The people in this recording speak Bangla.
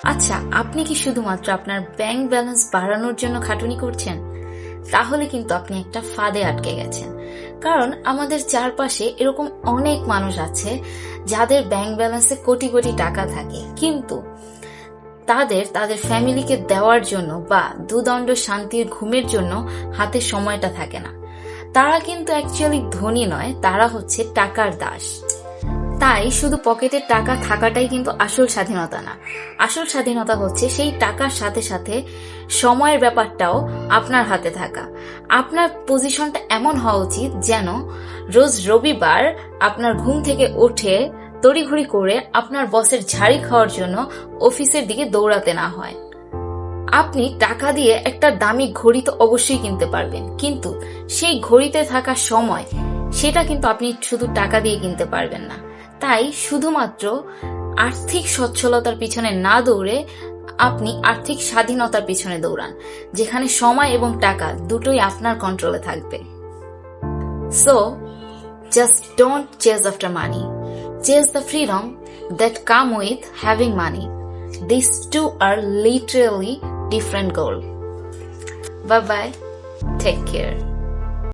আচ্ছা, আপনি কি শুধুমাত্র আপনার ব্যাংক ব্যালেন্স বাড়ানোর জন্য খাটুনি করছেন? তাহলে কিন্তু আপনি একটা ফাঁদে আটকে গেছেন। কারণ আমাদের চারপাশে এরকম অনেক মানুষ আছে যাদের ব্যাংক ব্যালেন্সে কোটি কোটি টাকা থাকে, কিন্তু তাদের ফ্যামিলিকে দেওয়ার জন্য বা দুদণ্ড শান্তির ঘুমের জন্য হাতে সময়টা থাকে না। তারা কিন্তু অ্যাকচুয়ালি ধনী নয়, তারা হচ্ছে টাকার দাস। তাই শুধু পকেটে টাকা থাকাটাই কিন্তু আসল স্বাধীনতা না। আসল স্বাধীনতা হচ্ছে সেই টাকার সাথে সাথে সময়ের ব্যাপারটাও আপনার হাতে থাকা। আপনার পজিশনটা এমন হওয়া উচিত যেন রোজ রবিবার আপনার ঘুম থেকে উঠে তড়িঘড়ি করে আপনার বসের ঝাড়ি খাওয়ার জন্য অফিসের দিকে দৌড়াতে না হয়। আপনি টাকা দিয়ে একটা দামি ঘড়ি তো অবশ্যই কিনতে পারবেন, কিন্তু সেই ঘড়িতে থাকা সময় সেটা কিন্তু আপনি শুধু টাকা দিয়ে কিনতে পারবেন না। তাই শুধুমাত্র আর্থিক সচ্ছলতার পিছনে না দৌড়ে আপনি আর্থিক স্বাধীনতার পিছনে দৌড়ান, যেখানে সময় এবং টাকা দুটোই আপনার কন্ট্রোলে থাকবে। So just don't chase after money, chase the freedom that come with having money. These two are literally different goals. Bye bye. Take care.